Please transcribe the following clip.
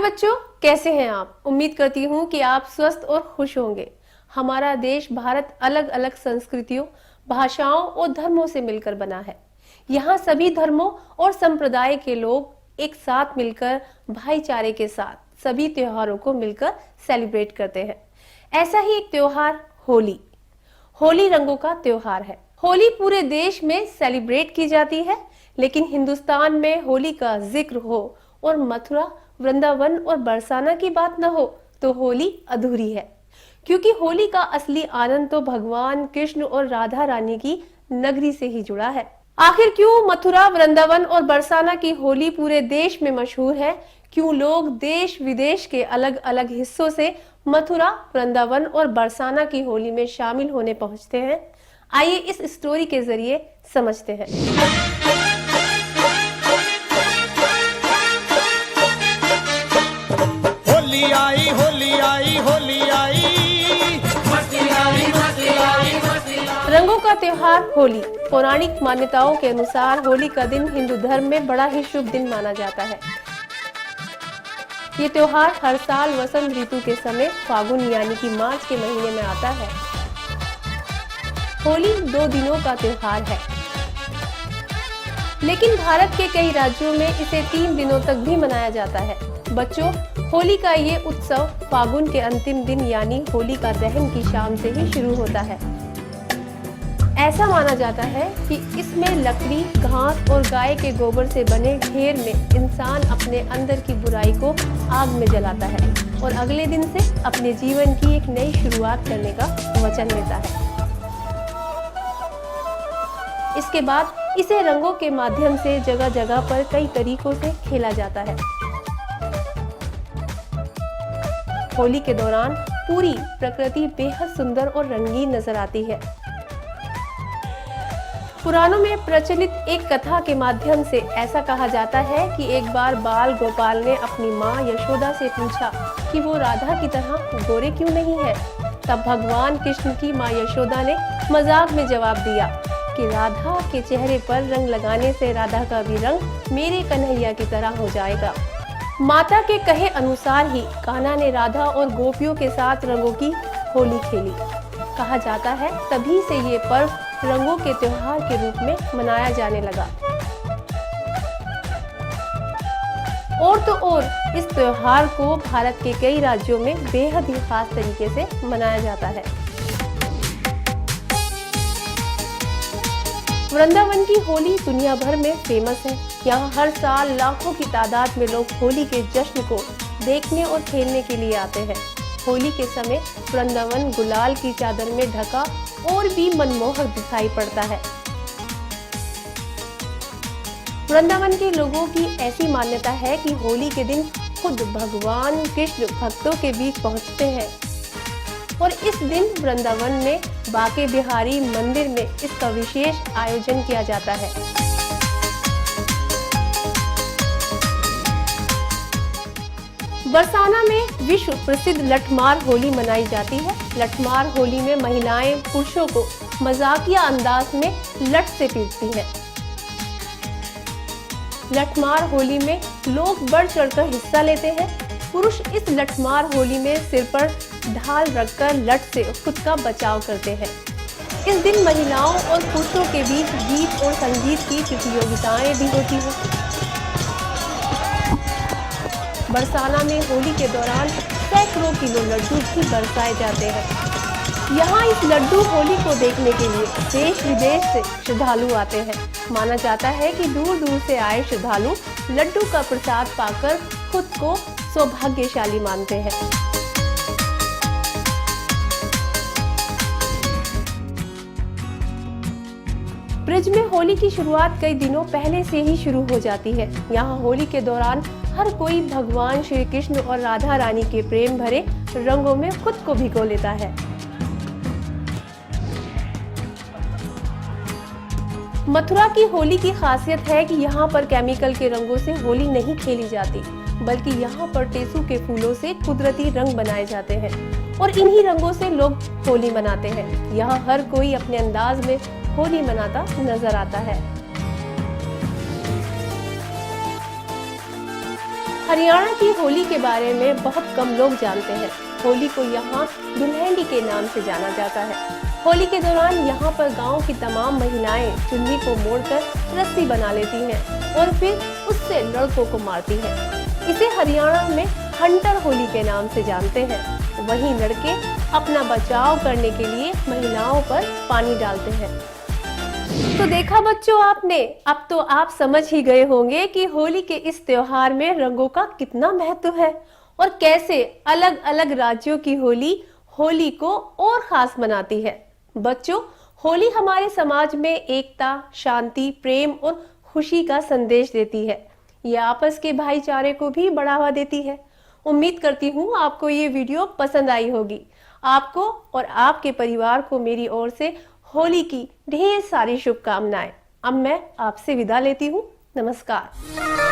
बच्चों, कैसे हैं आप? उम्मीद करती हूँ कि आप स्वस्थ और खुश होंगे। हमारा देश भारत अलग अलग संस्कृतियों, भाषाओं और धर्मों से मिलकर बना है। यहाँ सभी धर्मों और संप्रदाय के लोग एक साथ मिलकर भाईचारे के साथ सभी त्योहारों को मिलकर सेलिब्रेट करते हैं। ऐसा ही एक त्योहार होली। होली रंगों का त्योहार है। होली पूरे देश में सेलिब्रेट की जाती है, लेकिन हिंदुस्तान में होली का जिक्र हो और मथुरा, वृंदावन और बरसाना की बात न हो तो होली अधूरी है, क्योंकि होली का असली आनंद तो भगवान कृष्ण और राधा रानी की नगरी से ही जुड़ा है। आखिर क्यों मथुरा, वृंदावन और बरसाना की होली पूरे देश में मशहूर है? क्यों लोग देश विदेश के अलग अलग हिस्सों से मथुरा, वृंदावन और बरसाना की होली में शामिल होने पहुंचते हैं? आइए इस स्टोरी के जरिए समझते हैं। होली आई, होली आई, होली आई, मस्ती आई, मस्ती आई, मस्ती आई। रंगों का त्योहार होली। पौराणिक मान्यताओं के अनुसार होली का दिन हिंदू धर्म में बड़ा ही शुभ दिन माना जाता है। ये त्योहार हर साल वसंत ऋतु के समय फागुन यानी कि मार्च के महीने में आता है। होली 2 दिनों का त्योहार है, लेकिन भारत के कई राज्यों में इसे 3 दिनों तक भी मनाया जाता है। बच्चों, होली का ये उत्सव फागुन के अंतिम दिन यानी होली का दहन की शाम से ही शुरू होता है। ऐसा माना जाता है कि इसमें लकड़ी, घास और गाय के गोबर से बने ढेर में इंसान अपने अंदर की बुराई को आग में जलाता है और अगले दिन से अपने जीवन की एक नई शुरुआत करने का वचन लेता है। इसके बाद इसे रंगों के माध्यम से जगह जगह पर कई तरीकों से खेला जाता है। होली के दौरान पूरी प्रकृति बेहद सुंदर और रंगीन नजर आती है। पुराणों में प्रचलित एक कथा के माध्यम से ऐसा कहा जाता है कि एक बार बाल गोपाल ने अपनी माँ यशोदा से पूछा कि वो राधा की तरह गोरे क्यों नहीं है। तब भगवान कृष्ण की माँ यशोदा ने मजाक में जवाब दिया कि राधा के चेहरे पर रंग लगाने से राधा का भी रंग मेरे कन्हैया की तरह हो जाएगा। माता के कहे अनुसार ही कान्हा ने राधा और गोपियों के साथ रंगों की होली खेली। कहा जाता है तभी से ये पर्व रंगों के त्योहार के रूप में मनाया जाने लगा। और तो और इस त्योहार को भारत के कई राज्यों में बेहद ही खास तरीके से मनाया जाता है। वृंदावन की होली दुनिया भर में फेमस है। यहाँ हर साल लाखों की तादाद में लोग होली के जश्न को देखने और खेलने के लिए आते हैं। होली के समय वृंदावन गुलाल की चादर में ढका और भी मनमोहक दिखाई पड़ता है। वृंदावन के लोगों की ऐसी मान्यता है कि होली के दिन खुद भगवान कृष्ण भक्तों के बीच पहुंचते हैं और इस दिन वृंदावन में बाके बिहारी मंदिर में इसका विशेष आयोजन किया जाता है। बरसाना में विश्व प्रसिद्ध लठमार होली मनाई जाती है। लठमार होली में महिलाएं पुरुषों को मजाकिया अंदाज में लठ से पीटती हैं। लठमार होली में लोग बढ़ चढ़कर हिस्सा लेते हैं। पुरुष इस लठमार होली में सिर पर ढाल रखकर लठ से खुद का बचाव करते हैं। इस दिन महिलाओं और पुरुषों के बीच गीत और संगीत की प्रतियोगिताएं भी होती हैं। बरसाना में होली के दौरान सैकड़ों किलो लड्डू भी बरसाए जाते हैं। यहाँ इस लड्डू होली को देखने के लिए देश विदेश से श्रद्धालु आते हैं। माना जाता है कि दूर दूर से आए श्रद्धालु लड्डू का प्रसाद पाकर खुद को सौभाग्यशाली मानते हैं। ब्रज में होली की शुरुआत कई दिनों पहले से ही शुरू हो जाती है। यहाँ होली के दौरान हर कोई भगवान श्री कृष्ण और राधा रानी के प्रेम भरे रंगों में खुद को भिगो लेता है। मथुरा की होली की खासियत है कि यहाँ पर केमिकल के रंगों से होली नहीं खेली जाती, बल्कि यहाँ पर टेसू के फूलों से कुदरती रंग बनाए जाते हैं और इन्हीं रंगों से लोग होली मनाते हैं। यहाँ हर कोई अपने अंदाज में होली मनाता नजर आता है। हरियाणा की होली के बारे में बहुत कम लोग जानते हैं। होली को यहाँ दुल्हनी के नाम से जाना जाता है। होली के दौरान यहाँ पर गांव की तमाम महिलाएं चुन्नी को मोड़कर रस्सी बना लेती हैं और फिर उससे लड़कों को मारती हैं। इसे हरियाणा में हंटर होली के नाम से जानते हैं। वहीं लड़के अपना बचाव करने के लिए महिलाओं पर पानी डालते हैं। तो देखा बच्चों आपने, अब तो आप समझ ही गए होंगे कि होली के इस त्योहार में रंगों का कितना महत्व है और कैसे अलग अलग राज्यों की होली को और खास बनाती है। बच्चों, होली हमारे समाज में एकता, शांति, प्रेम और खुशी का संदेश देती है। यह आपस के भाईचारे को भी बढ़ावा देती है। उम्मीद करती हूँ आपको ये वीडियो पसंद आई होगी। आपको और आपके परिवार को मेरी ओर से होली की ढेर सारी शुभकामनाएं। अब मैं आपसे विदा लेती हूँ। नमस्कार।